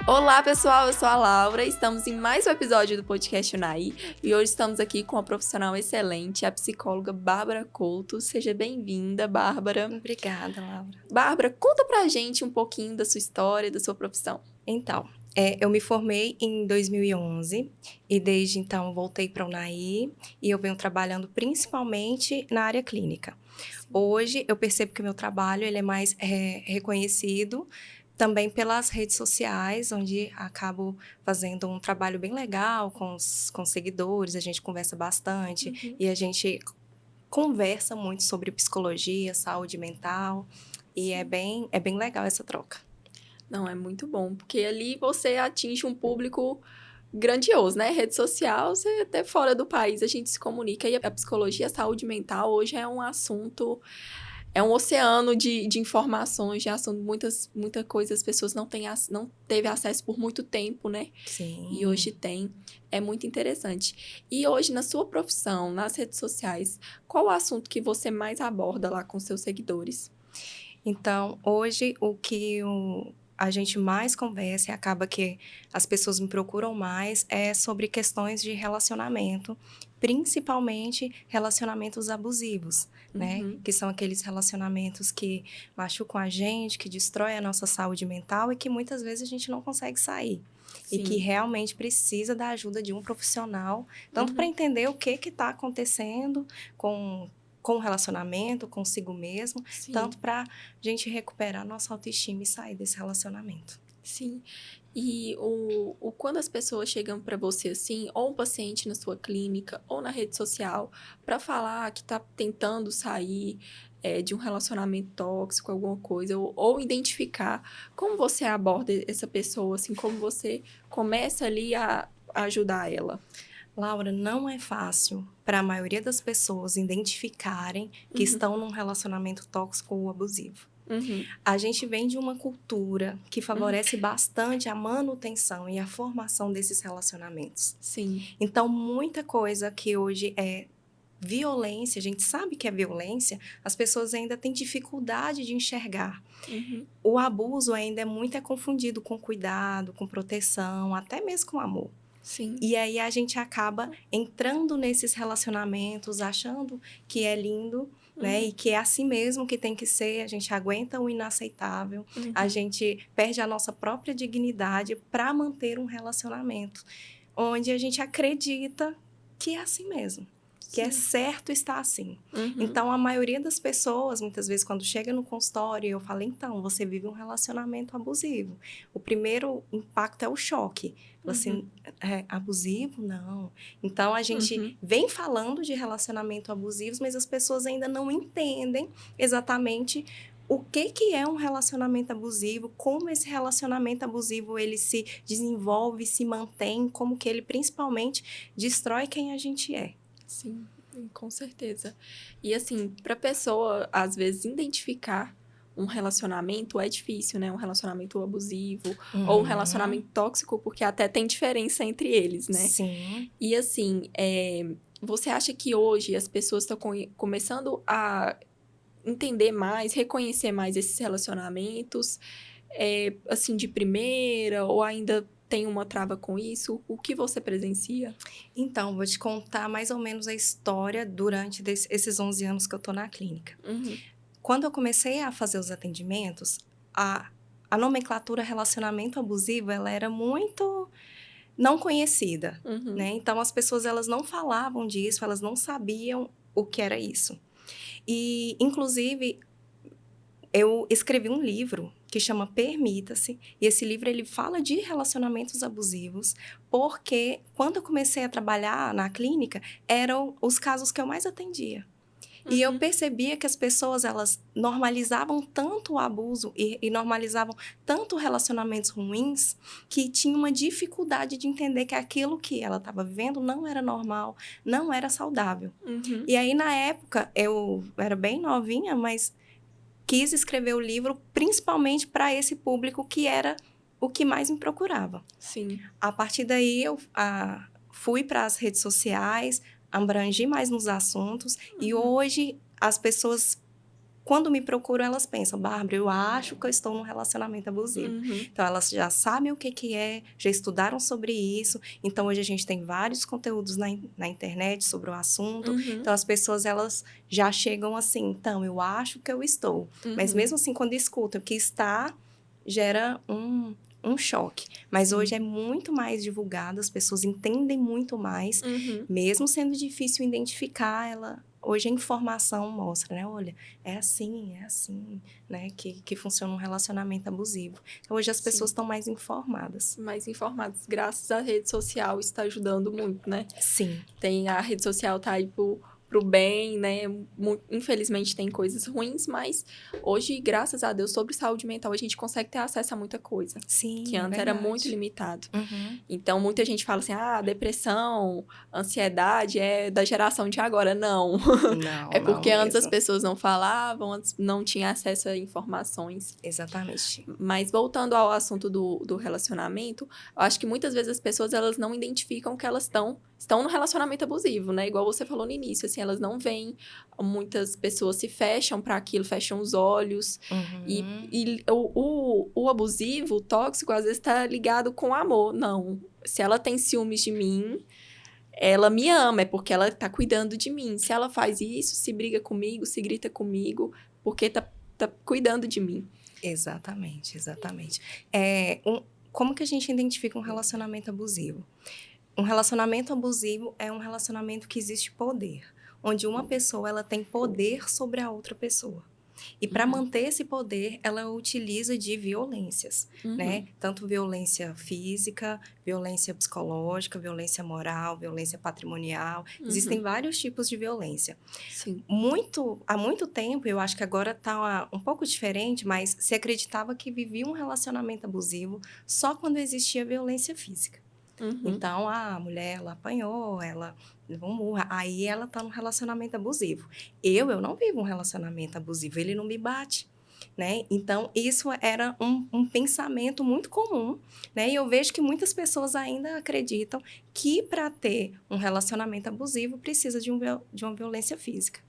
Olá, pessoal, eu sou a Laura, estamos em mais um episódio do podcast Unai e hoje estamos aqui com uma profissional excelente, a psicóloga Bárbara Couto. Seja bem-vinda, Bárbara. Obrigada, Laura. Bárbara, conta pra gente um pouquinho da sua história e da sua profissão. Então, eu me formei em 2011 e desde então voltei para a Unai e eu venho trabalhando principalmente na área clínica. Sim. Hoje eu percebo que o meu trabalho ele é mais reconhecido também pelas redes sociais, onde acabo fazendo um trabalho bem legal com os seguidores, a gente conversa bastante e a gente conversa muito sobre psicologia, saúde mental e é bem legal essa troca. Não, é muito bom, porque ali você atinge um público grandioso, né? Rede social, você até fora do país a gente se comunica e a psicologia, a saúde mental hoje é um assunto, é um oceano de informações, de assunto, muita coisa as pessoas não teve acesso por muito tempo, né? Sim. E hoje tem, é muito interessante. E hoje na sua profissão, nas redes sociais, qual o assunto que você mais aborda lá com seus seguidores? Então, hoje, o que a gente mais conversa e acaba que as pessoas me procuram mais é sobre questões de relacionamento, principalmente relacionamentos abusivos, né? Que são aqueles relacionamentos que machucam a gente, que destroem a nossa saúde mental e que muitas vezes a gente não consegue sair. Sim. E que realmente precisa da ajuda de um profissional, tanto para entender o que está acontecendo com o relacionamento, consigo mesmo, Sim. tanto para a gente recuperar nossa autoestima e sair desse relacionamento. Sim. E quando as pessoas chegam para você assim, ou um paciente na sua clínica, ou na rede social, para falar que está tentando sair de um relacionamento tóxico, alguma coisa, ou identificar, como você aborda essa pessoa, assim, como você começa ali a ajudar ela? Laura, não é fácil para a maioria das pessoas identificarem que estão num relacionamento tóxico ou abusivo. A gente vem de uma cultura que favorece bastante a manutenção e a formação desses relacionamentos. Sim. Então, muita coisa que hoje é violência, a gente sabe que é violência, as pessoas ainda têm dificuldade de enxergar. O abuso ainda é muito confundido com cuidado, com proteção, até mesmo com amor. Sim. E aí a gente acaba entrando nesses relacionamentos, achando que é lindo, né? E que é assim mesmo que tem que ser, a gente aguenta o inaceitável, a gente perde a nossa própria dignidade para manter um relacionamento, onde a gente acredita que é assim mesmo. Que é certo estar assim. Então, a maioria das pessoas, muitas vezes, quando chega no consultório, eu falo, então, você vive um relacionamento abusivo. O primeiro impacto é o choque. Assim, abusivo? Não. Então, a gente vem falando de relacionamento abusivo, mas as pessoas ainda não entendem exatamente o que é um relacionamento abusivo, como esse relacionamento abusivo ele se desenvolve, se mantém, como que ele principalmente destrói quem a gente é. Sim, com certeza. E assim, para pessoa, às vezes, identificar um relacionamento é difícil, né? Um relacionamento abusivo ou um relacionamento tóxico, porque até tem diferença entre eles, né? Sim. E assim, você acha que hoje as pessoas estão começando a entender mais, reconhecer mais esses relacionamentos, assim, de primeira, ou ainda tem uma trava com isso? O que você presencia? Então, vou te contar mais ou menos a história durante esses 11 anos que eu tô na clínica. Quando eu comecei a fazer os atendimentos, a nomenclatura relacionamento abusivo, ela era muito não conhecida, né? Então, as pessoas, elas não falavam disso, elas não sabiam o que era isso. E, inclusive, eu escrevi um livro que chama Permita-se, e esse livro ele fala de relacionamentos abusivos, porque quando eu comecei a trabalhar na clínica, eram os casos que eu mais atendia. E eu percebia que as pessoas, elas normalizavam tanto o abuso e normalizavam tanto relacionamentos ruins, que tinha uma dificuldade de entender que aquilo que ela estava vivendo não era normal, não era saudável. E aí, na época, eu era bem novinha, mas quis escrever o livro principalmente para esse público que era o que mais me procurava. Sim. A partir daí, eu fui para as redes sociais, abrangi mais nos assuntos e hoje as pessoas quando me procuram, elas pensam, Bárbara, eu acho que eu estou num relacionamento abusivo. Então, elas já sabem o que é, já estudaram sobre isso. Então, hoje a gente tem vários conteúdos na internet sobre o assunto. Então, as pessoas, elas já chegam assim, então, eu acho que eu estou. Mas mesmo assim, quando escutam que está, gera um choque. Mas hoje é muito mais divulgado, as pessoas entendem muito mais, mesmo sendo difícil identificar ela. Hoje a informação mostra, né? Olha, é assim, né? Que funciona um relacionamento abusivo. Então, hoje as pessoas estão mais informadas. Mais informadas. Graças à rede social, está ajudando muito, né? Sim. A rede social tá aí pro bem, né? Infelizmente tem coisas ruins, mas hoje, graças a Deus, sobre saúde mental, a gente consegue ter acesso a muita coisa. Sim, que antes era muito limitado. Então, muita gente fala assim, depressão, ansiedade é da geração de agora. Não. Não, é porque não antes as mesmo. pessoas não falavam, antes não tinha acesso a informações. Exatamente. Mas voltando ao assunto do relacionamento, eu acho que muitas vezes as pessoas, elas não identificam que elas estão no relacionamento abusivo, né? Igual você falou no início, assim, elas não veem, muitas pessoas se fecham para aquilo, fecham os olhos. E o abusivo, o tóxico, às vezes está ligado com o amor. Não, se ela tem ciúmes de mim, ela me ama, é porque ela tá cuidando de mim. Se ela faz isso, se briga comigo, se grita comigo, porque tá cuidando de mim. Exatamente. Como que a gente identifica um relacionamento abusivo? Um relacionamento abusivo é um relacionamento que existe poder, onde uma pessoa ela tem poder sobre a outra pessoa. E para manter esse poder, ela utiliza de violências, né? Tanto violência física, violência psicológica, violência moral, violência patrimonial. Existem vários tipos de violência. Sim. Há muito tempo, eu acho que agora está um pouco diferente, mas se acreditava que vivia um relacionamento abusivo só quando existia violência física. Então, a mulher, ela apanhou, ela levou um murro, aí ela tá num relacionamento abusivo. Eu não vivo um relacionamento abusivo, ele não me bate, né? Então, isso era um pensamento muito comum, né? E eu vejo que muitas pessoas ainda acreditam que para ter um relacionamento abusivo precisa de uma violência física.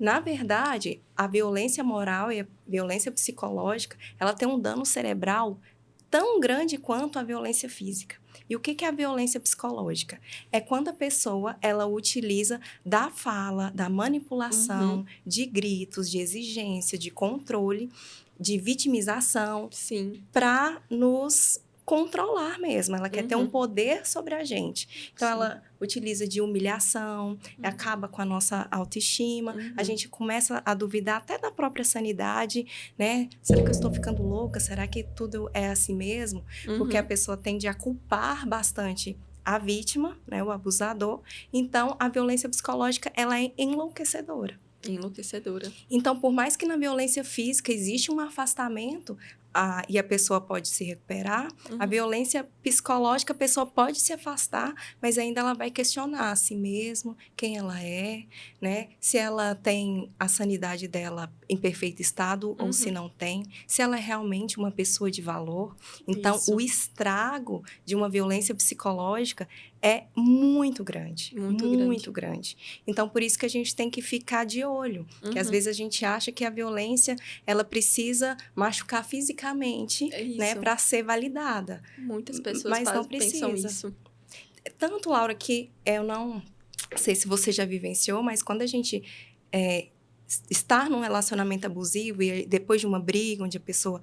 Na verdade, a violência moral e a violência psicológica, ela tem um dano cerebral tão grande quanto a violência física. E o que é a violência psicológica? É quando a pessoa, ela utiliza da fala, da manipulação, de gritos, de exigência, de controle, de vitimização, para nos controlar mesmo. Ela quer ter um poder sobre a gente. Então, ela utiliza de humilhação, acaba com a nossa autoestima. A gente começa a duvidar até da própria sanidade, né? Será que eu estou ficando louca? Será que tudo é assim mesmo? Porque a pessoa tende a culpar bastante a vítima, né, o abusador. Então, a violência psicológica, ela é enlouquecedora. Então, por mais que na violência física existe um afastamento e a pessoa pode se recuperar, a violência psicológica, a pessoa pode se afastar, mas ainda ela vai questionar a si mesma, quem ela é, né? Se ela tem a sanidade dela em perfeito estado ou se não tem, se ela é realmente uma pessoa de valor. Então, o estrago de uma violência psicológica é muito grande, muito grande. Então, por isso que a gente tem que ficar de olho, que às vezes a gente acha que a violência, ela precisa machucar fisicamente, né, para ser validada. Muitas pessoas pensam isso. Tanto, Laura, que eu não sei se você já vivenciou, mas quando a gente estar num relacionamento abusivo e depois de uma briga onde a pessoa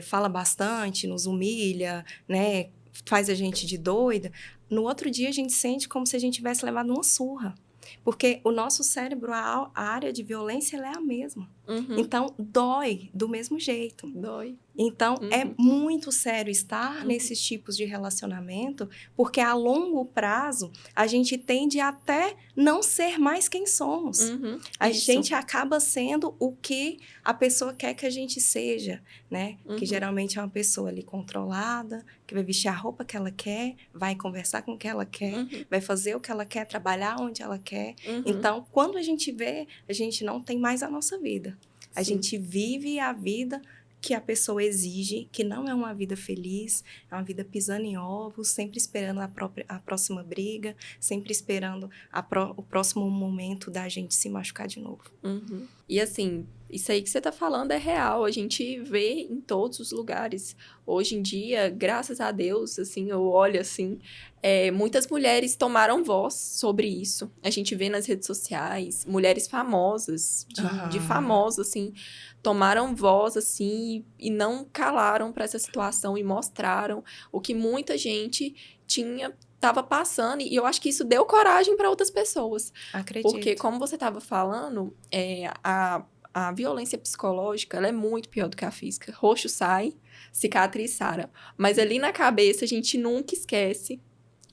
fala bastante, nos humilha, né, faz a gente de doida, no outro dia a gente sente como se a gente tivesse levado uma surra. Porque o nosso cérebro, a área de violência, ela é a mesma. Então, dói do mesmo jeito. Então, é muito sério estar nesses tipos de relacionamento, porque a longo prazo, a gente tende a até não ser mais quem somos. A gente acaba sendo o que a pessoa quer que a gente seja, né? Que geralmente é uma pessoa ali controlada, que vai vestir a roupa que ela quer, vai conversar com o que ela quer, vai fazer o que ela quer, trabalhar onde ela quer. Então, quando a gente vê, a gente não tem mais a nossa vida. A gente vive a vida que a pessoa exige, que não é uma vida feliz, é uma vida pisando em ovos, sempre esperando a próxima briga, sempre esperando o próximo momento da gente se machucar de novo. E assim, isso aí que você tá falando é real, a gente vê em todos os lugares. Hoje em dia, graças a Deus, assim, eu olho assim, muitas mulheres tomaram voz sobre isso. A gente vê nas redes sociais, mulheres famosas, de Aham. famosos, assim, tomaram voz, assim, e não calaram para essa situação e mostraram o que muita gente estava passando, e eu acho que isso deu coragem para outras pessoas. Porque, Acredito. como você estava falando, a violência psicológica, ela é muito pior do que a física. Roxo sai, cicatriz sara. Mas ali na cabeça, a gente nunca esquece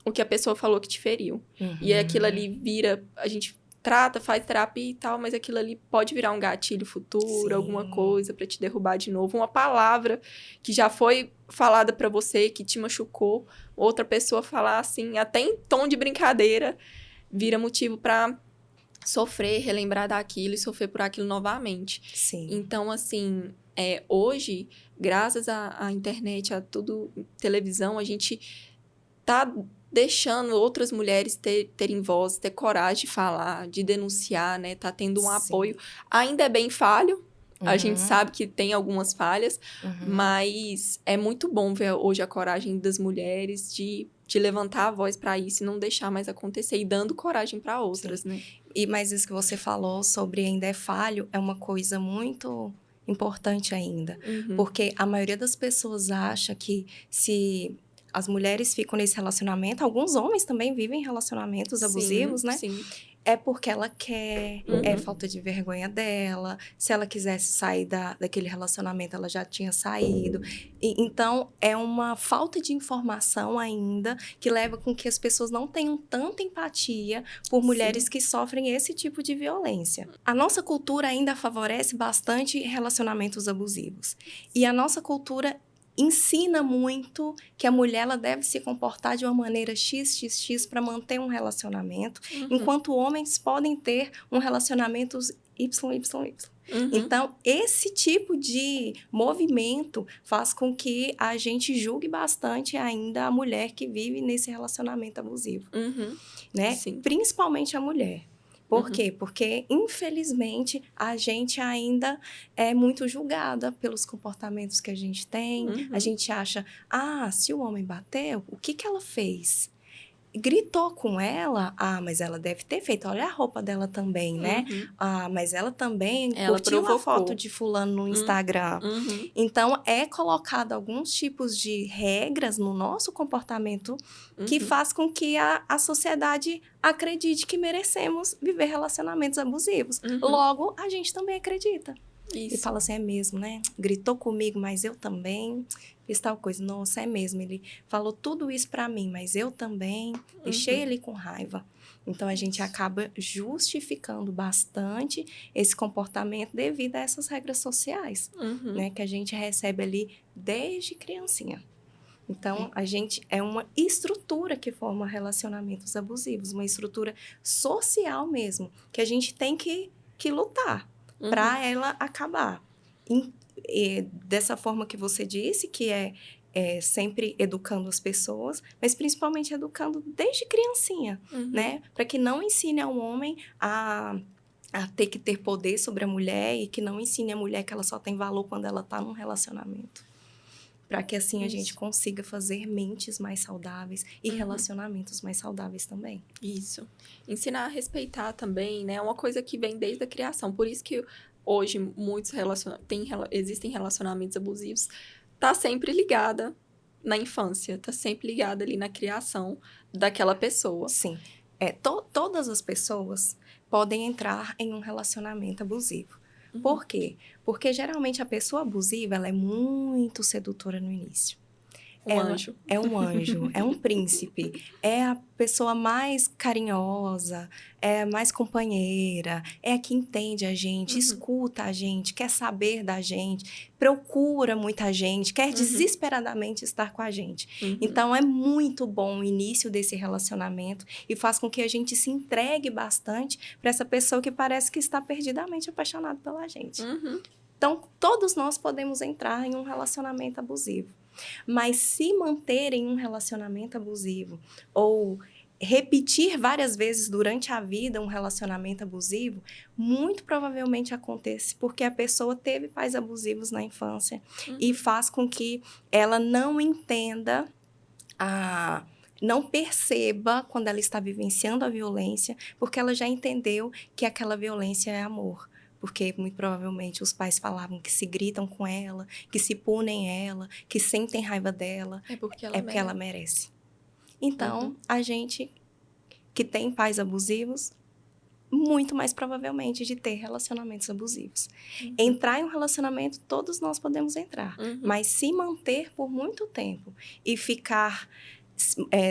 o que a pessoa falou que te feriu. E aquilo Uhum. ali vira... A gente trata, faz terapia e tal, mas aquilo ali pode virar um gatilho futuro, alguma Sim. coisa pra te derrubar de novo. Uma palavra que já foi falada pra você, que te machucou. Outra pessoa falar assim, até em tom de brincadeira, vira motivo pra sofrer, relembrar daquilo e sofrer por aquilo novamente. Sim. Então, assim, hoje, graças à internet, a tudo, televisão, a gente tá deixando outras mulheres terem voz, ter coragem de falar, de denunciar, né? Tá tendo um Sim. apoio. Ainda é bem falho, a gente Uhum. sabe que tem algumas falhas, Uhum. mas é muito bom ver hoje a coragem das mulheres de levantar a voz para isso e não deixar mais acontecer e dando coragem para Sim. outras, né? Mas isso que você falou sobre ainda é falho é uma coisa muito importante ainda. Uhum. Porque a maioria das pessoas acha que se as mulheres ficam nesse relacionamento, alguns homens também vivem relacionamentos Sim, abusivos, né? sim. É porque ela quer, é Uhum. falta de vergonha dela. Se ela quisesse sair daquele relacionamento, ela já tinha saído. Então, é uma falta de informação ainda que leva com que as pessoas não tenham tanta empatia por mulheres Sim. que sofrem esse tipo de violência. A nossa cultura ainda favorece bastante relacionamentos abusivos. E a nossa cultura ensina muito que a mulher ela deve se comportar de uma maneira XXX para manter um relacionamento, Uhum. enquanto homens podem ter um relacionamento YYY. Uhum. Então, esse tipo de movimento faz com que a gente julgue bastante ainda a mulher que vive nesse relacionamento abusivo, Uhum. né? Sim. Principalmente a mulher. Por Uhum. quê? Porque, infelizmente, a gente ainda é muito julgada pelos comportamentos que a gente tem. A Uhum. gente acha, se o homem bateu, o que ela fez? Gritou com ela, mas ela deve ter feito, olha a roupa dela também, né? Uhum. Mas ela também Ela curtiu a foto provocou. de fulano no Instagram. Uhum. Então, é colocado alguns tipos de regras no nosso comportamento que Uhum. faz com que a sociedade acredite que merecemos viver relacionamentos abusivos. Uhum. Logo, a gente também acredita. E Isso. fala assim, é mesmo, né? Gritou comigo, mas eu também fiz tal coisa. Nossa, é mesmo, ele falou tudo isso pra mim, mas eu também deixei Uhum. ele com raiva. Então, a gente Isso. acaba justificando bastante esse comportamento devido a essas regras sociais, Uhum. né? Que a gente recebe ali desde criancinha. Então, É. a gente é uma estrutura que forma relacionamentos abusivos, uma estrutura social mesmo, que a gente tem que lutar Uhum. para ela acabar. Dessa forma que você disse, que é sempre educando as pessoas, mas principalmente educando desde criancinha, Uhum. né? Para que não ensine ao homem a ter que ter poder sobre a mulher e que não ensine a mulher que ela só tem valor quando ela está num relacionamento. Para que assim a gente Isso. consiga fazer mentes mais saudáveis e Uhum. relacionamentos mais saudáveis também. Isso. Ensinar a respeitar também, né? É uma coisa que vem desde a criação. Por isso que hoje muitos existem relacionamentos abusivos. Tá sempre ligada na infância, tá sempre ligada ali na criação daquela pessoa. Sim, todas as pessoas podem entrar em um relacionamento abusivo. Uhum. Por quê? Porque geralmente a pessoa abusiva ela é muito sedutora no início. Um Ela anjo. é um anjo, é um príncipe, é a pessoa mais carinhosa, é mais companheira, é a que entende a gente, Uhum. escuta a gente, quer saber da gente, procura muita gente, quer Uhum. desesperadamente estar com a gente. Uhum. Então, é muito bom o início desse relacionamento e faz com que a gente se entregue bastante para essa pessoa que parece que está perdidamente apaixonada pela gente. Uhum. Então, todos nós podemos entrar em um relacionamento abusivo. Mas se manter em um relacionamento abusivo ou repetir várias vezes durante a vida um relacionamento abusivo, muito provavelmente acontece porque a pessoa teve pais abusivos na infância e faz com que ela não entenda, não perceba quando ela está vivenciando a violência, porque ela já entendeu que aquela violência é amor. Porque, muito provavelmente, os pais falavam que se gritam com ela, que se punem ela, que sentem raiva dela. É porque ela merece. Então, a gente que tem pais abusivos, muito mais provavelmente de ter relacionamentos abusivos. Entrar em um relacionamento, todos nós podemos entrar. Mas se manter por muito tempo e ficar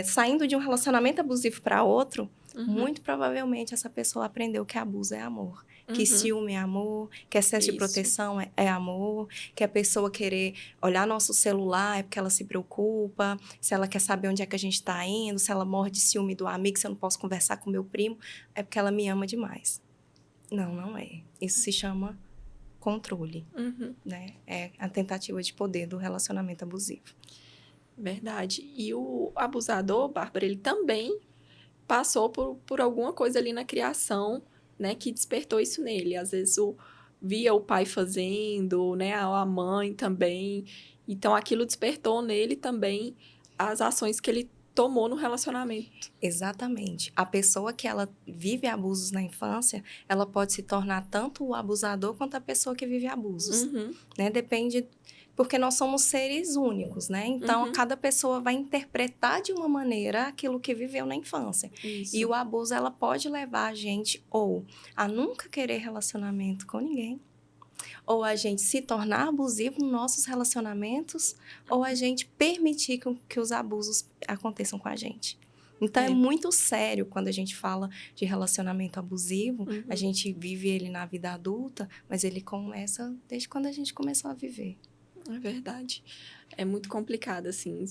saindo de um relacionamento abusivo para outro, muito provavelmente essa pessoa aprendeu que abuso é amor. Que ciúme é amor, que excesso de proteção é amor, que a pessoa querer olhar nosso celular é porque ela se preocupa, se ela quer saber onde é que a gente está indo, se ela morre de ciúme do amigo, se eu não posso conversar com meu primo, é porque ela me ama demais. Não, não é. Isso se chama controle, né? É a tentativa de poder do relacionamento abusivo. Verdade. E o abusador, Bárbara, ele também passou por alguma coisa ali na criação, né, que despertou isso nele. Às vezes via o pai fazendo, né, a mãe também. Então, aquilo despertou nele também as ações que ele tomou no relacionamento. Exatamente. A pessoa que ela vive abusos na infância, ela pode se tornar tanto o abusador quanto a pessoa que vive abusos. Né? Depende... Porque nós somos seres únicos, né? Então, cada pessoa vai interpretar de uma maneira aquilo que viveu na infância. Isso. E o abuso, ela pode levar a gente ou a nunca querer relacionamento com ninguém, ou a gente se tornar abusivo nos nossos relacionamentos, ou a gente permitir que os abusos aconteçam com a gente. Então, é muito sério quando a gente fala de relacionamento abusivo. A gente vive ele na vida adulta, mas ele começa desde quando a gente começou a viver. É verdade. É muito complicado, assim,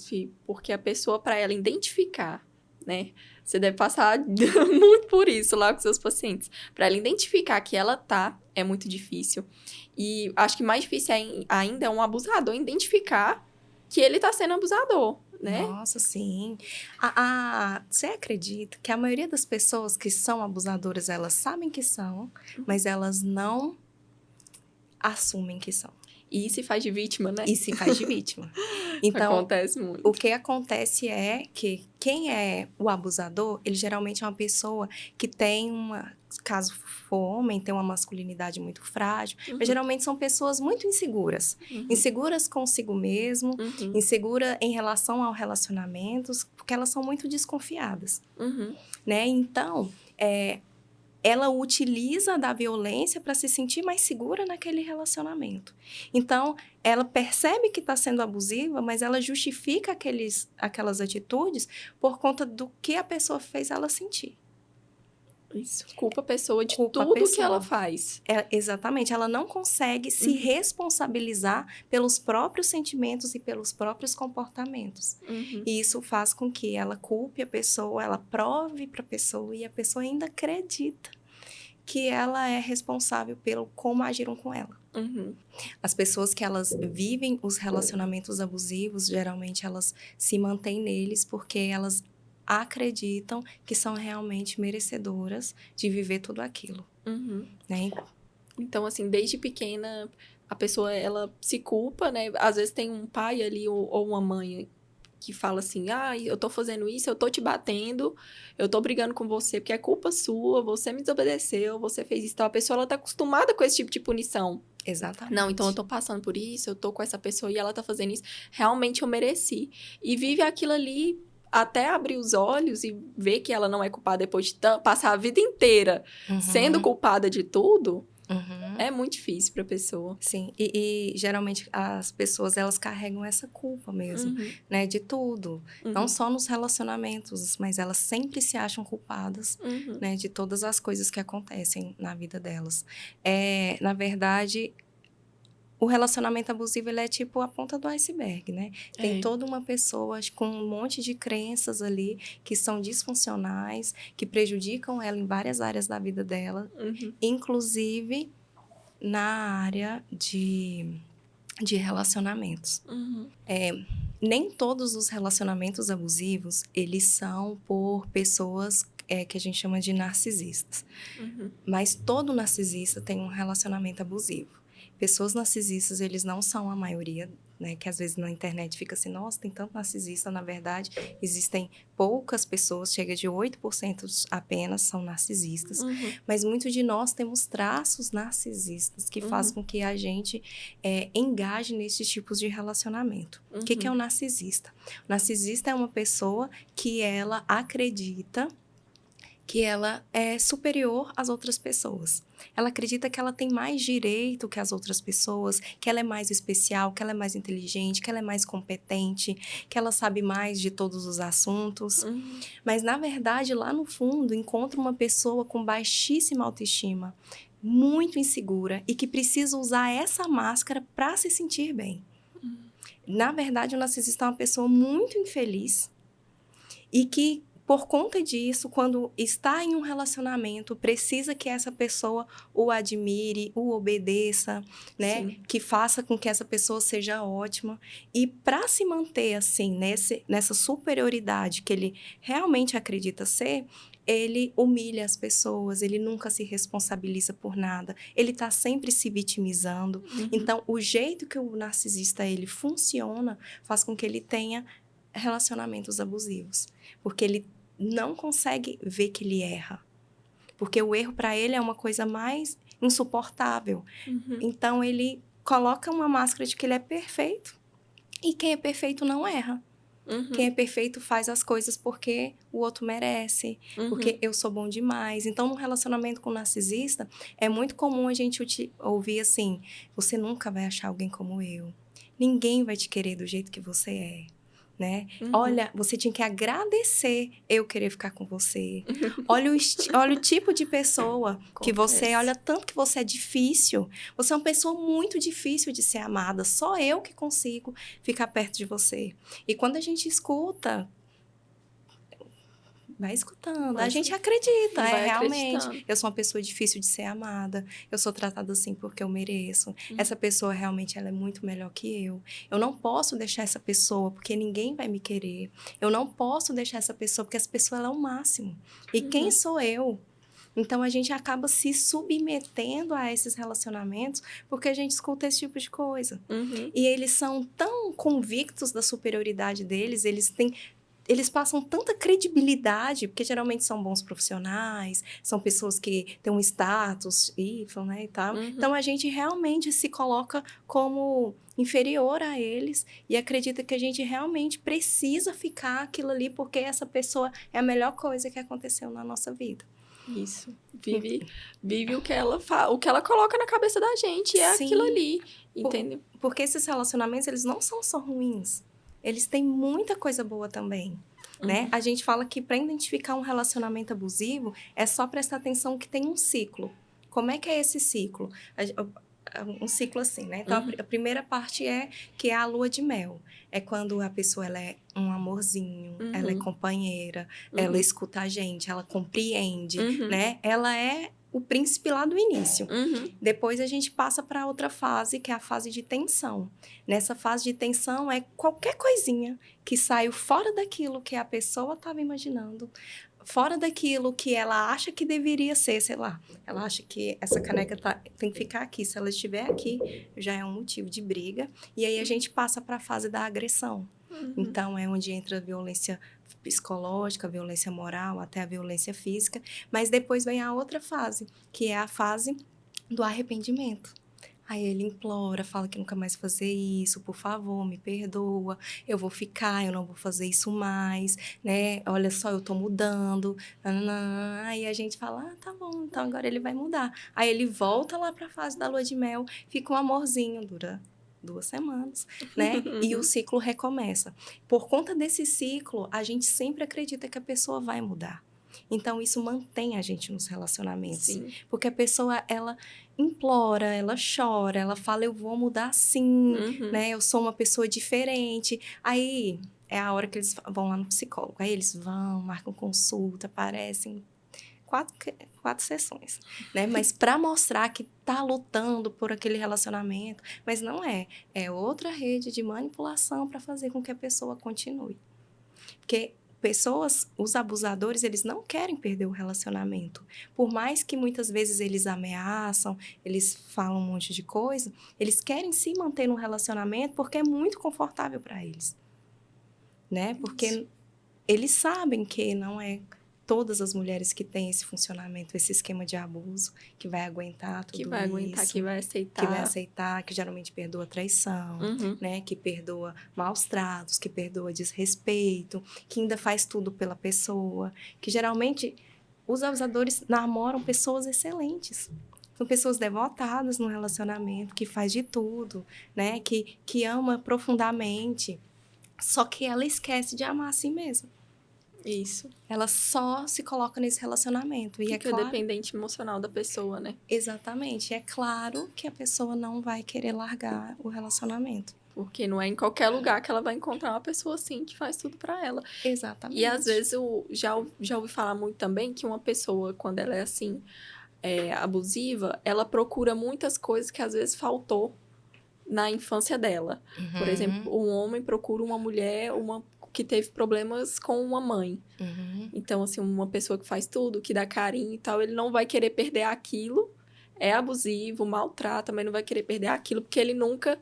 porque a pessoa, para ela identificar, né? Você deve passar muito por isso lá com seus pacientes. Para ela identificar que ela é muito difícil. E acho que mais difícil ainda é um abusador identificar que ele tá sendo abusador, né? Nossa, sim. Você acredita que a maioria das pessoas que são abusadoras, elas sabem que são, mas elas não assumem que são. E se faz de vítima, né? E se faz de vítima. Então, acontece muito. O que acontece é que quem é o abusador, ele geralmente é uma pessoa que tem caso for homem, tem uma masculinidade muito frágil, mas geralmente são pessoas muito inseguras. Inseguras consigo mesmo, insegura em relação aos relacionamentos, porque elas são muito desconfiadas. Né? Então, ela utiliza da violência para se sentir mais segura naquele relacionamento. Então, ela percebe que está sendo abusiva, mas ela justifica aquelas atitudes por conta do que a pessoa fez ela sentir. Isso. Culpa a pessoa de tudo que ela faz. Exatamente. Ela não consegue se responsabilizar pelos próprios sentimentos e pelos próprios comportamentos. E isso faz com que ela culpe a pessoa, ela prove para a pessoa e a pessoa ainda acredita que ela é responsável pelo como agiram com ela. As pessoas que elas vivem os relacionamentos abusivos, geralmente elas se mantêm neles porque elas acreditam que são realmente merecedoras de viver tudo aquilo. Né? Então, assim, desde pequena, a pessoa, ela se culpa, né? Às vezes tem um pai ali ou uma mãe que fala assim, eu tô fazendo isso, eu tô te batendo, eu tô brigando com você porque é culpa sua, você me desobedeceu, você fez isso. Então, a pessoa, ela tá acostumada com esse tipo de punição. Exatamente. Não, então eu tô passando por isso, eu tô com essa pessoa e ela tá fazendo isso. Realmente eu mereci. E vive aquilo ali até abrir os olhos e ver que ela não é culpada depois de passar a vida inteira sendo culpada de tudo, é muito difícil pra pessoa. Sim, e geralmente as pessoas, elas carregam essa culpa mesmo, né, de tudo. Não só nos relacionamentos, mas elas sempre se acham culpadas, né, de todas as coisas que acontecem na vida delas. Na verdade, o relacionamento abusivo, ele é tipo a ponta do iceberg, né? Tem toda uma pessoa com um monte de crenças ali que são disfuncionais, que prejudicam ela em várias áreas da vida dela, inclusive na área de relacionamentos. Nem todos os relacionamentos abusivos, eles são por pessoas que a gente chama de narcisistas. Mas todo narcisista tem um relacionamento abusivo. Pessoas narcisistas, eles não são a maioria, né? Que às vezes na internet fica assim, nossa, tem tanto narcisista. Na verdade, existem poucas pessoas, chega de 8% apenas são narcisistas. Mas muitos de nós temos traços narcisistas que fazem com que a gente engaje nesses tipos de relacionamento. O que é o narcisista? O narcisista é uma pessoa que ela acredita que ela é superior às outras pessoas. Ela acredita que ela tem mais direito que as outras pessoas, que ela é mais especial, que ela é mais inteligente, que ela é mais competente, que ela sabe mais de todos os assuntos. Mas, na verdade, lá no fundo, encontra uma pessoa com baixíssima autoestima, muito insegura e que precisa usar essa máscara para se sentir bem. Na verdade, o narcisista é uma pessoa muito infeliz e que, por conta disso, quando está em um relacionamento, precisa que essa pessoa o admire, o obedeça, né? Sim. Que faça com que essa pessoa seja ótima. E para se manter assim, nessa superioridade que ele realmente acredita ser, ele humilha as pessoas, ele nunca se responsabiliza por nada, ele está sempre se vitimizando. Então, o jeito que o narcisista ele funciona faz com que ele tenha relacionamentos abusivos, porque ele não consegue ver que ele erra. Porque o erro, para ele, é uma coisa mais insuportável. Então, ele coloca uma máscara de que ele é perfeito. E quem é perfeito não erra. Quem é perfeito faz as coisas porque o outro merece. Porque eu sou bom demais. Então, no relacionamento com o narcisista, é muito comum a gente ouvir assim, você nunca vai achar alguém como eu. Ninguém vai te querer do jeito que você é. Né? Olha, você tinha que agradecer eu querer ficar com você. Olha o tipo de pessoa que você... Olha tanto que você é difícil. Você é uma pessoa muito difícil de ser amada. Só eu que consigo ficar perto de você. E quando a gente escuta... Vai escutando. A gente acredita, realmente. Eu sou uma pessoa difícil de ser amada. Eu sou tratada assim porque eu mereço. Essa pessoa realmente ela é muito melhor que eu. Eu não posso deixar essa pessoa porque ninguém vai me querer. Eu não posso deixar essa pessoa porque essa pessoa ela é o máximo. E quem sou eu? Então, a gente acaba se submetendo a esses relacionamentos porque a gente escuta esse tipo de coisa. E eles são tão convictos da superioridade deles, eles passam tanta credibilidade, porque geralmente são bons profissionais, são pessoas que têm um status, né, e tal. Então, a gente realmente se coloca como inferior a eles e acredita que a gente realmente precisa ficar aquilo ali porque essa pessoa é a melhor coisa que aconteceu na nossa vida. Isso. Vive o que ela coloca na cabeça da gente, é Sim. aquilo ali, entendeu? Porque esses relacionamentos, eles não são só ruins. Eles têm muita coisa boa também, né? A gente fala que para identificar um relacionamento abusivo, é só prestar atenção que tem um ciclo. Como é que é esse ciclo? Um ciclo assim, né? Então, a primeira parte que é a lua de mel. É quando a pessoa ela é um amorzinho, ela é companheira, ela escuta a gente, ela compreende, né? Ela é o príncipe lá do início. Depois a gente passa para outra fase, que é a fase de tensão. Nessa fase de tensão é qualquer coisinha que saiu fora daquilo que a pessoa estava imaginando, fora daquilo que ela acha que deveria ser, sei lá. Ela acha que essa caneca tem que ficar aqui. Se ela estiver aqui, já é um motivo de briga. E aí a gente passa para a fase da agressão. Então, é onde entra a violência psicológica, a violência moral, até a violência física. Mas depois vem a outra fase, que é a fase do arrependimento. Aí ele implora, fala que nunca mais vai fazer isso, por favor, me perdoa, eu vou ficar, eu não vou fazer isso mais, né? Olha só, eu tô mudando. Aí a gente fala, tá bom, então agora ele vai mudar. Aí ele volta lá pra fase da lua de mel, fica um amorzinho, dura 2 semanas, né? E o ciclo recomeça. Por conta desse ciclo, a gente sempre acredita que a pessoa vai mudar. Então, isso mantém a gente nos relacionamentos. Sim. Porque a pessoa, ela implora, ela chora, ela fala, eu vou mudar sim, né? Eu sou uma pessoa diferente. Aí, é a hora que eles vão lá no psicólogo. Aí, eles vão, marcam consulta, aparecem quatro sessões, né? Mas para mostrar que tá lutando por aquele relacionamento, mas não é. É outra rede de manipulação para fazer com que a pessoa continue. Porque os abusadores, eles não querem perder o relacionamento. Por mais que muitas vezes eles ameaçam, eles falam um monte de coisa, eles querem se manter no relacionamento porque é muito confortável para eles, né? Porque eles sabem que não é todas as mulheres que têm esse funcionamento, esse esquema de abuso, que vai aguentar tudo isso. Que vai aguentar, que vai aceitar. Que vai aceitar, que geralmente perdoa traição, né? Que perdoa maus tratos, que perdoa desrespeito, que ainda faz tudo pela pessoa. Que geralmente os abusadores namoram pessoas excelentes. São pessoas devotadas no relacionamento, que faz de tudo, né? Que ama profundamente. Só que ela esquece de amar a si mesma. Isso. Ela só se coloca nesse relacionamento. E fica dependente emocional da pessoa, né? Exatamente. É claro que a pessoa não vai querer largar o relacionamento. Porque não é em qualquer lugar que ela vai encontrar uma pessoa assim que faz tudo pra ela. Exatamente. E às vezes eu já ouvi falar muito também que uma pessoa, quando ela é assim, abusiva, ela procura muitas coisas que às vezes faltou na infância dela. Por exemplo, um homem procura uma mulher, que teve problemas com uma mãe. Então, assim, uma pessoa que faz tudo, que dá carinho e tal, ele não vai querer perder aquilo, é abusivo, maltrata, mas não vai querer perder aquilo, porque ele nunca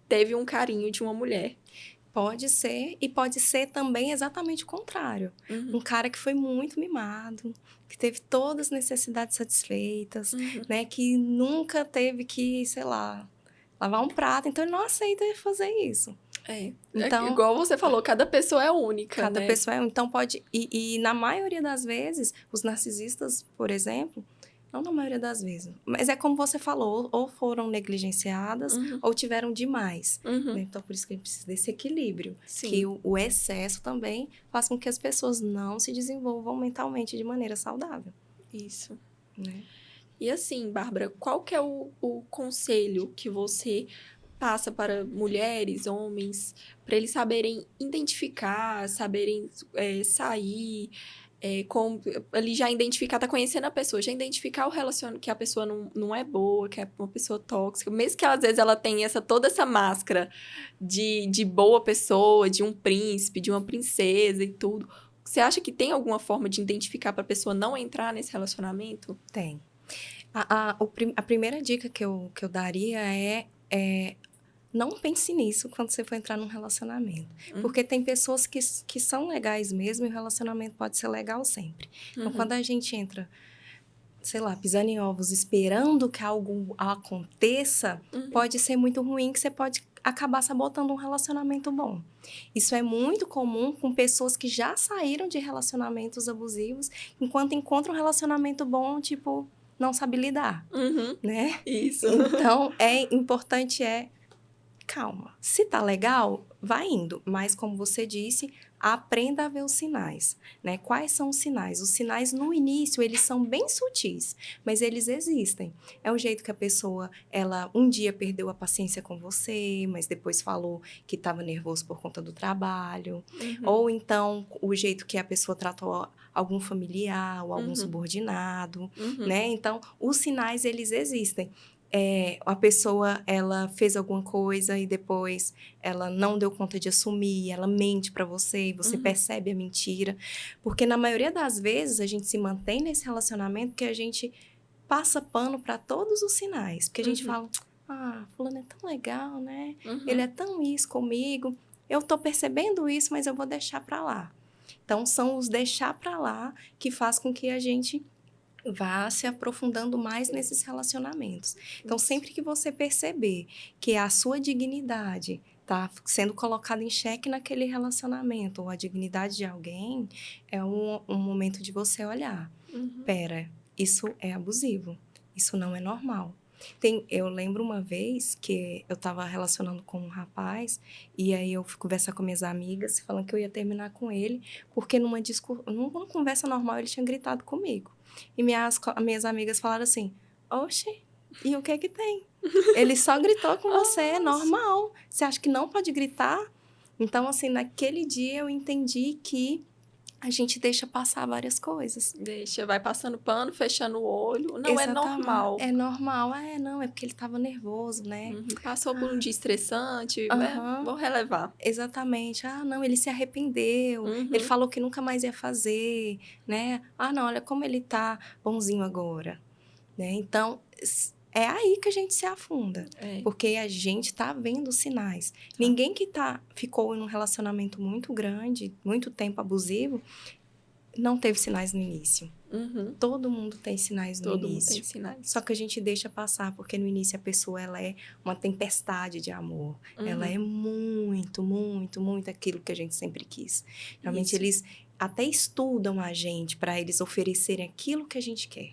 teve um carinho de uma mulher. Pode ser, e pode ser também exatamente o contrário. Um cara que foi muito mimado, que teve todas as necessidades satisfeitas, né? Que nunca teve que, sei lá, lavar um prato. Então, ele não aceita fazer isso. Então, igual você falou, cada pessoa é única, cada né? pessoa é única. Então, pode... E na maioria das vezes, os narcisistas, por exemplo... Não na maioria das vezes. Mas é como você falou, ou foram negligenciadas, ou tiveram demais. Né? Então, por isso que a gente precisa desse equilíbrio. Sim. Que o excesso também faz com que as pessoas não se desenvolvam mentalmente de maneira saudável. Isso. Né? E assim, Bárbara, qual que é o conselho que você passa para mulheres, homens, para eles saberem identificar, saberem sair... ali já identificar, tá conhecendo a pessoa, já identificar o relacionamento, que a pessoa não é boa, que é uma pessoa tóxica, mesmo que às vezes ela tenha toda essa máscara de boa pessoa, de um príncipe, de uma princesa e tudo. Você acha que tem alguma forma de identificar para a pessoa não entrar nesse relacionamento? Tem. A primeira dica que eu daria é não pense nisso quando você for entrar num relacionamento. Porque tem pessoas que são legais mesmo e o relacionamento pode ser legal sempre. Então, quando a gente entra, sei lá, pisando em ovos, esperando que algo aconteça, pode ser muito ruim, que você pode acabar sabotando um relacionamento bom. Isso é muito comum com pessoas que já saíram de relacionamentos abusivos, enquanto encontram um relacionamento bom, tipo, não sabe lidar, né? Isso. Então, importante calma. Se tá legal, vai indo. Mas, como você disse, aprenda a ver os sinais, né? Quais são os sinais? Os sinais, no início, eles são bem sutis, mas eles existem. É o jeito que a pessoa, ela um dia perdeu a paciência com você, mas depois falou que estava nervoso por conta do trabalho. Ou então, o jeito que a pessoa tratou algum familiar ou algum subordinado, né? Então, os sinais, eles existem. A pessoa, ela fez alguma coisa e depois ela não deu conta de assumir, ela mente para você e você percebe a mentira. Porque na maioria das vezes a gente se mantém nesse relacionamento que a gente passa pano para todos os sinais. Porque a gente fala, fulano é tão legal, né? Ele é tão isso comigo. Eu tô percebendo isso, mas eu vou deixar para lá. Então, são os deixar para lá que faz com que a gente vá se aprofundando mais nesses relacionamentos. Então, sempre que você perceber que a sua dignidade está sendo colocada em xeque naquele relacionamento, ou a dignidade de alguém, é um momento de você olhar. Pera, isso é abusivo. Isso não é normal. Eu lembro uma vez que eu estava relacionando com um rapaz e aí eu fui conversar com minhas amigas falando que eu ia terminar com ele porque numa conversa normal ele tinha gritado comigo. E minhas amigas falaram assim, oxe, e o que é que tem? Ele só gritou com você, é normal. Você acha que não pode gritar? Então, assim, naquele dia eu entendi que a gente deixa passar várias coisas. Deixa, vai passando pano, fechando o olho. Não, Exatamente. é normal. É normal. Não, é porque ele estava nervoso, né? Passou por um dia estressante, vou relevar. Exatamente. Não, ele se arrependeu. Ele falou que nunca mais ia fazer, né? Não, olha como ele tá bonzinho agora, né? Então, é aí que a gente se afunda. Porque a gente tá vendo sinais. Ninguém que ficou em um relacionamento muito grande, muito tempo abusivo, não teve sinais no início. Todo mundo tem sinais no início. Todo mundo tem sinais. Só que a gente deixa passar, porque no início a pessoa ela é uma tempestade de amor. Ela é muito, muito, muito aquilo que a gente sempre quis. Realmente eles até estudam a gente para eles oferecerem aquilo que a gente quer.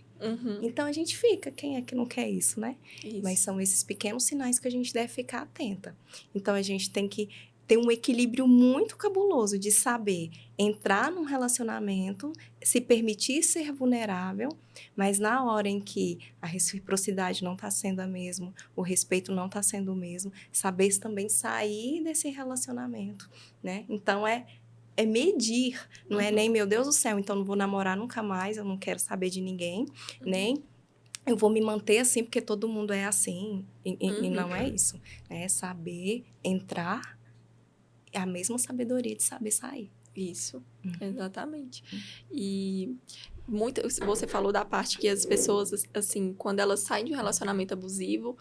Então a gente fica, quem é que não quer isso, né? Isso. Mas são esses pequenos sinais que a gente deve ficar atenta. Então a gente tem que ter um equilíbrio muito cabuloso de saber entrar num relacionamento, se permitir ser vulnerável, mas na hora em que a reciprocidade não está sendo a mesma, o respeito não está sendo o mesmo, saber também sair desse relacionamento, né? Então, é medir, não é nem, meu Deus do céu, então não vou namorar nunca mais, eu não quero saber de ninguém, nem eu vou me manter assim porque todo mundo é assim, e não é isso. É saber entrar, é a mesma sabedoria de saber sair. Isso, exatamente. E você falou da parte que as pessoas, assim, quando elas saem de um relacionamento abusivo,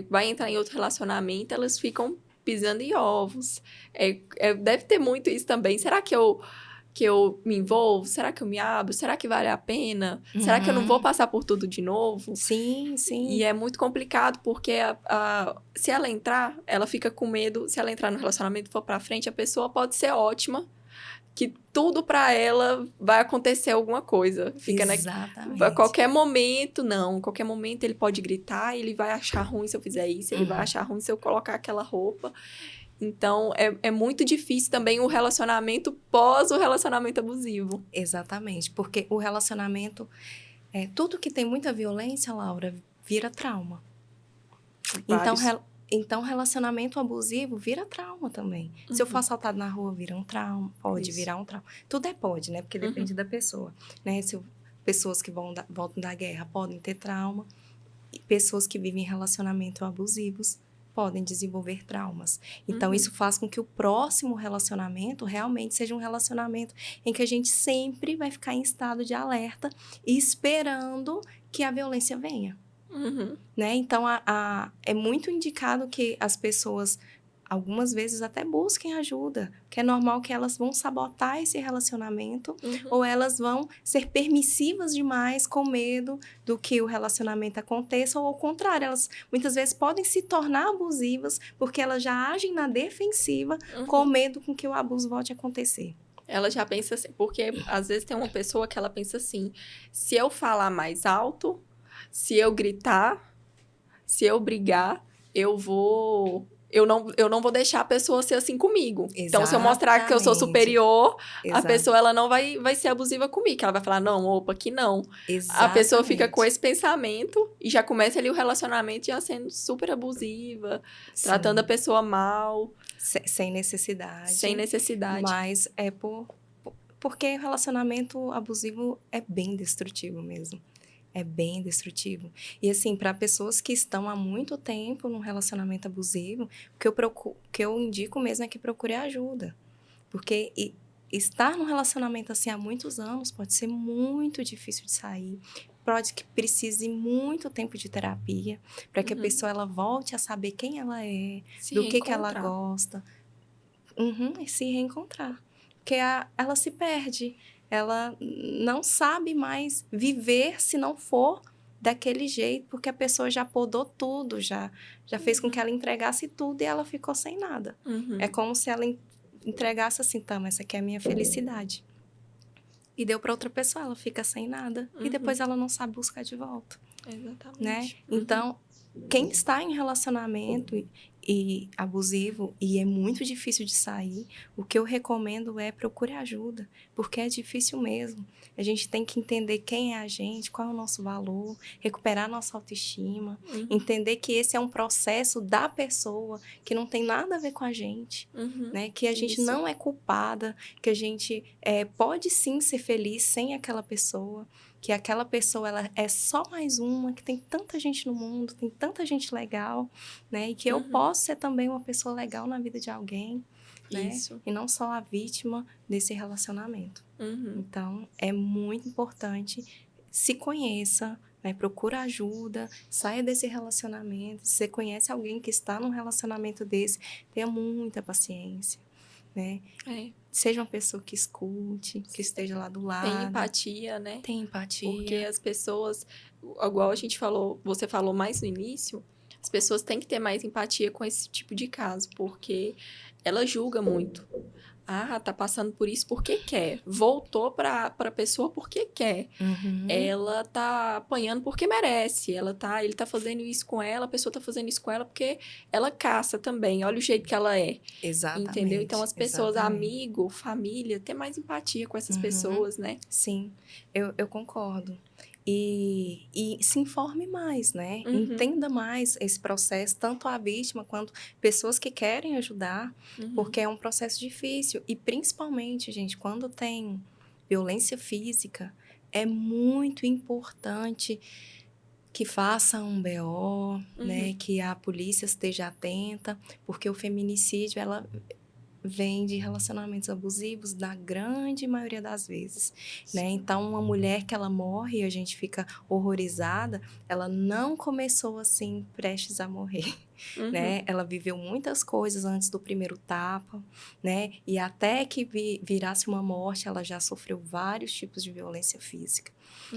vai entrar em outro relacionamento, elas ficam pisando em ovos. Deve ter muito isso também. Será que eu me envolvo? Será que eu me abro? Será que vale a pena? Será que eu não vou passar por tudo de novo? Sim, sim. E é muito complicado, porque se ela entrar, ela fica com medo. Se ela entrar no relacionamento e for pra frente, a pessoa pode ser ótima, que tudo pra ela vai acontecer alguma coisa. Fica, exatamente. A qualquer momento, qualquer momento ele pode gritar, ele vai achar ruim se eu fizer isso, ele vai achar ruim se eu colocar aquela roupa. Então, é muito difícil também o relacionamento pós o relacionamento abusivo. Exatamente, porque o relacionamento, tudo que tem muita violência, Laura, vira trauma. Então, relacionamento abusivo vira trauma também. Se eu for assaltado na rua, vira um trauma, pode virar um trauma. Tudo pode, né? Porque depende da pessoa, né? Pessoas que voltam da guerra podem ter trauma, e pessoas que vivem em relacionamento abusivos podem desenvolver traumas. Então, isso faz com que o próximo relacionamento realmente seja um relacionamento em que a gente sempre vai ficar em estado de alerta e esperando que a violência venha. Né? Então, é muito indicado que as pessoas, algumas vezes, até busquem ajuda, que é normal que elas vão sabotar esse relacionamento ou elas vão ser permissivas demais com medo do que o relacionamento aconteça, ou ao contrário, elas muitas vezes podem se tornar abusivas porque elas já agem na defensiva com medo com que o abuso volte a acontecer. Ela já pensa assim, porque às vezes tem uma pessoa que ela pensa assim, se eu falar mais alto, se eu gritar, se eu brigar, eu não vou deixar a pessoa ser assim comigo. Exatamente. Então, se eu mostrar que eu sou superior, a pessoa ela não vai ser abusiva comigo. Ela vai falar, não, opa, que não. Exatamente. A pessoa fica com esse pensamento e já começa ali o relacionamento já sendo super abusiva, tratando a pessoa mal. Sem necessidade. Sem necessidade. Mas porque o relacionamento abusivo é bem destrutivo mesmo. É bem destrutivo. E, assim, para pessoas que estão há muito tempo num relacionamento abusivo, o que eu indico mesmo é que procure ajuda. Porque estar num relacionamento assim há muitos anos pode ser muito difícil de sair. Pode que precise muito tempo de terapia para que a pessoa ela volte a saber quem ela é, do que ela gosta. E se reencontrar. Porque ela se perde. Ela não sabe mais viver se não for daquele jeito, porque a pessoa já podou tudo, já fez com que ela entregasse tudo e ela ficou sem nada. É como se ela entregasse assim, tá, mas essa aqui é a minha felicidade. E deu para outra pessoa, ela fica sem nada. E depois ela não sabe buscar de volta. Exatamente. Né? Então, quem está em relacionamento e abusivo e é muito difícil de sair, o que eu recomendo é procure ajuda, porque é difícil mesmo. A gente tem que entender quem é a gente, qual é o nosso valor, recuperar nossa autoestima, entender que esse é um processo da pessoa, que não tem nada a ver com a gente, né? Que a gente não é culpada, que a gente pode sim ser feliz sem aquela pessoa, que aquela pessoa ela é só mais uma, que tem tanta gente no mundo, tem tanta gente legal, né? E que eu posso ser também uma pessoa legal na vida de alguém, né? Isso. E não só a vítima desse relacionamento. Então, é muito importante, se conheça, né? Procura ajuda, saia desse relacionamento. Se você conhece alguém que está num relacionamento desse, tenha muita paciência, né? Seja uma pessoa que escute, que esteja lá do lado. Tem empatia, né? Tem empatia. Porque as pessoas, igual a gente falou, você falou mais no início, as pessoas têm que ter mais empatia com esse tipo de caso, porque ela julga muito. Ah, tá passando por isso porque quer. Voltou pra pessoa porque quer. Ela tá apanhando porque merece. Ele tá fazendo isso com ela, a pessoa tá fazendo isso com ela porque ela caça também. Olha o jeito que ela é. Exatamente. Entendeu? Então, as pessoas, amigo, família, ter mais empatia com essas pessoas, né? Sim, eu concordo. E se informe mais, né? Entenda mais esse processo, tanto a vítima quanto pessoas que querem ajudar, porque é um processo difícil. E principalmente, gente, quando tem violência física, é muito importante que faça um BO, né? Que a polícia esteja atenta, porque o feminicídio, ela vem de relacionamentos abusivos na grande maioria das vezes, né? Então, uma mulher que ela morre e a gente fica horrorizada, ela não começou assim, prestes a morrer, né? Ela viveu muitas coisas antes do primeiro tapa, né? E até que virasse uma morte, ela já sofreu vários tipos de violência física.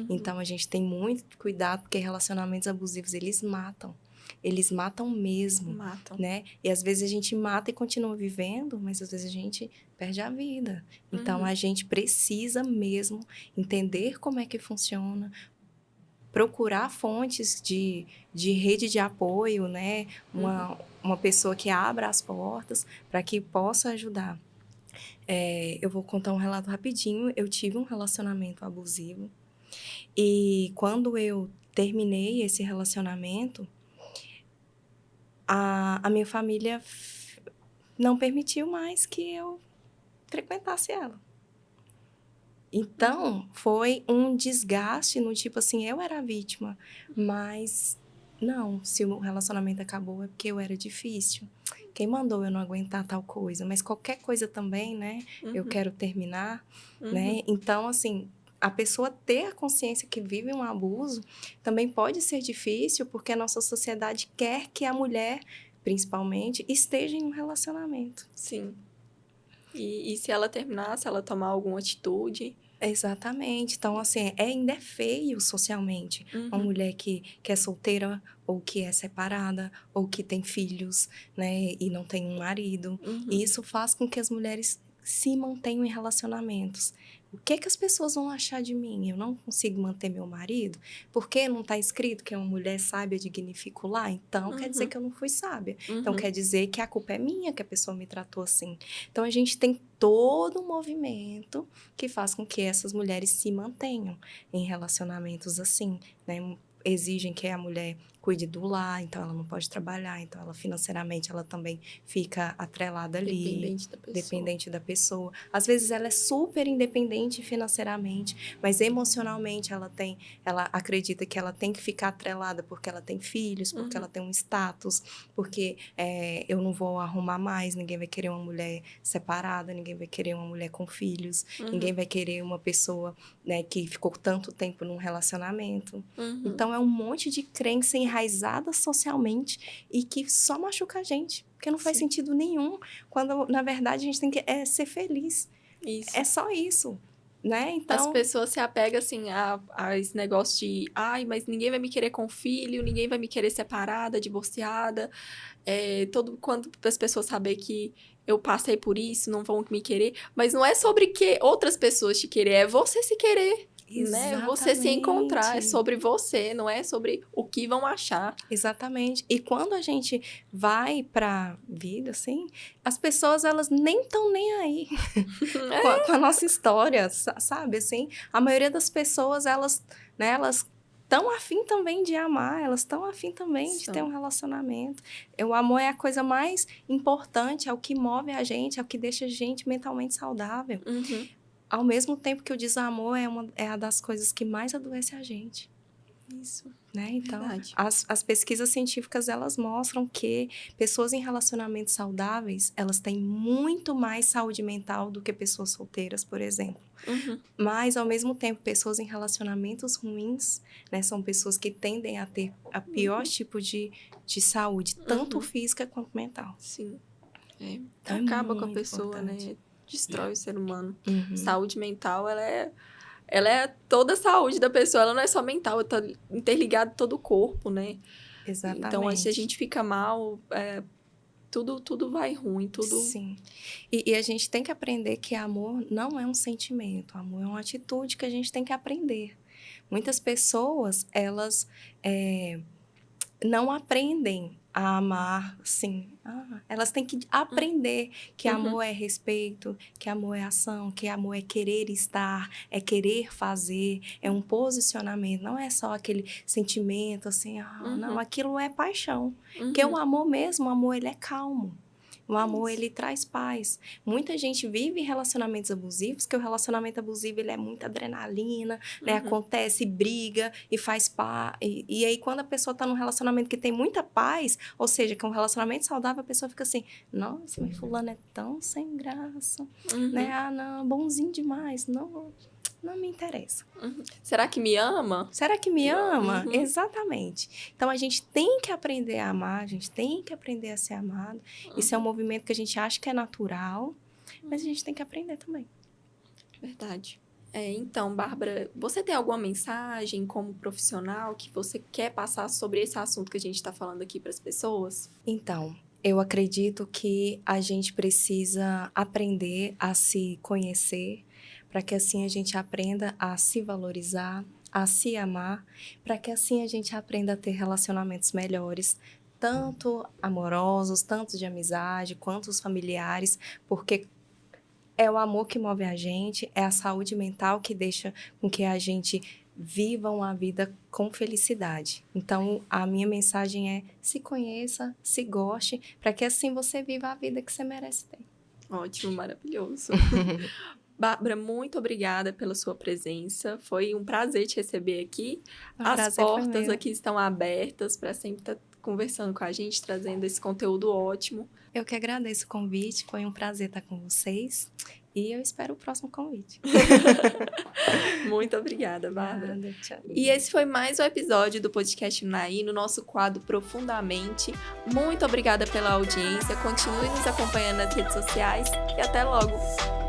Então, a gente tem muito cuidado, porque relacionamentos abusivos, eles matam. Eles matam mesmo, né? E às vezes a gente mata e continua vivendo, mas às vezes a gente perde a vida. Então, a gente precisa mesmo entender como é que funciona, procurar fontes de rede de apoio, né? Uma pessoa que abra as portas para que possa ajudar. Eu vou contar um relato rapidinho. Eu tive um relacionamento abusivo e quando eu terminei esse relacionamento, a minha família não permitiu mais que eu frequentasse ela. Então, foi um desgaste no tipo assim, eu era a vítima, mas não, se o relacionamento acabou é porque eu era difícil. Quem mandou eu não aguentar tal coisa? Mas qualquer coisa também, né? Eu quero terminar, né? Então, assim, a pessoa ter a consciência que vive um abuso também pode ser difícil, porque a nossa sociedade quer que a mulher, principalmente, esteja em um relacionamento. Sim. E se ela terminar, se ela tomar alguma atitude... Exatamente. Então, assim, ainda é feio socialmente. Uma mulher que é solteira, ou que é separada, ou que tem filhos, né, e não tem um marido. E isso faz com que as mulheres se mantenham em relacionamentos. O que as pessoas vão achar de mim? Eu não consigo manter meu marido? Porque não está escrito que uma mulher sábia dignifica o lar? Então, quer dizer que eu não fui sábia. Então, quer dizer que a culpa é minha que a pessoa me tratou assim. Então, a gente tem todo um movimento que faz com que essas mulheres se mantenham em relacionamentos assim, né? Exigem que a mulher cuide do lar, então ela não pode trabalhar, então ela financeiramente ela também fica atrelada ali, dependente da pessoa. Às vezes ela é super independente financeiramente, mas emocionalmente ela acredita que ela tem que ficar atrelada porque ela tem filhos, porque ela tem um status, porque eu não vou arrumar mais, ninguém vai querer uma mulher separada, ninguém vai querer uma mulher com filhos, ninguém vai querer uma pessoa, né, que ficou tanto tempo num relacionamento. Então, é um monte de crença enraizada socialmente e que só machuca a gente, porque não faz sentido nenhum, quando, na verdade, a gente tem que ser feliz. Isso. É só isso, né? Então... As pessoas se apegam, assim, a esse negócio de... Ai, mas ninguém vai me querer com filho, ninguém vai me querer separada, divorciada. Quando as pessoas saberem que eu passei por isso, não vão me querer. Mas não é sobre que outras pessoas te querer, é você se querer. né? Você se encontrar, é sobre você, não é sobre o que vão achar. Exatamente. E quando a gente vai pra vida, assim, as pessoas, elas nem estão nem aí com a nossa história, sabe, assim? A maioria das pessoas, elas, né, elas estão afim também de amar, elas estão afim também de ter um relacionamento. O amor é a coisa mais importante, é o que move a gente, é o que deixa a gente mentalmente saudável. Uhum. Ao mesmo tempo que o desamor é a das coisas que mais adoece a gente. Isso. Né? Então, as pesquisas científicas, elas mostram que pessoas em relacionamentos saudáveis, elas têm muito mais saúde mental do que pessoas solteiras, por exemplo. Uhum. Mas, ao mesmo tempo, pessoas em relacionamentos ruins, né, são pessoas que tendem a ter a pior tipo de saúde, tanto física quanto mental. Sim. Então, acaba com a pessoa, importante. Né? Destrói o ser humano. Saúde mental, ela é toda a saúde da pessoa, ela não é só mental, ela tá interligada a todo o corpo, né? Exatamente. Então, se a gente fica mal, tudo vai ruim, tudo... Sim. E a gente tem que aprender que amor não é um sentimento, amor é uma atitude que a gente tem que aprender. Muitas pessoas, elas não aprendem a amar, assim. Elas têm que aprender que amor é respeito, que amor é ação, que amor é querer estar, é querer fazer, é um posicionamento. Não é só aquele sentimento, assim, não, aquilo é paixão. Porque o amor mesmo, o amor, ele é calmo. O amor, ele traz paz. Muita gente vive em relacionamentos abusivos, que o relacionamento abusivo, ele é muita adrenalina, né? Acontece, briga e faz paz. E aí, quando a pessoa tá num relacionamento que tem muita paz, ou seja, que é um relacionamento saudável, a pessoa fica assim, nossa, mas fulano é tão sem graça, né? Não, bonzinho demais. Não me interessa. Será que me ama? Será que me ama? Exatamente. Então, a gente tem que aprender a amar, a gente tem que aprender a ser amado. Isso é um movimento que a gente acha que é natural, mas a gente tem que aprender também. Verdade. Então, Bárbara, você tem alguma mensagem como profissional que você quer passar sobre esse assunto que a gente está falando aqui para as pessoas? Então, eu acredito que a gente precisa aprender a se conhecer, para que assim a gente aprenda a se valorizar, a se amar, para que assim a gente aprenda a ter relacionamentos melhores, tanto amorosos, tanto de amizade, quanto os familiares, porque é o amor que move a gente, é a saúde mental que deixa com que a gente viva uma vida com felicidade. Então, a minha mensagem é: se conheça, se goste, para que assim você viva a vida que você merece ter. Ótimo, maravilhoso. Bárbara, muito obrigada pela sua presença. Foi um prazer te receber aqui. As portas aqui estão abertas para sempre estar conversando com a gente, trazendo esse conteúdo ótimo. Eu que agradeço o convite, foi um prazer estar com vocês e eu espero o próximo convite. Muito obrigada, Bárbara. Nada, tchau. E esse foi mais um episódio do podcast Unaí, no nosso quadro Profundamente. Muito obrigada pela audiência, continue nos acompanhando nas redes sociais e até logo!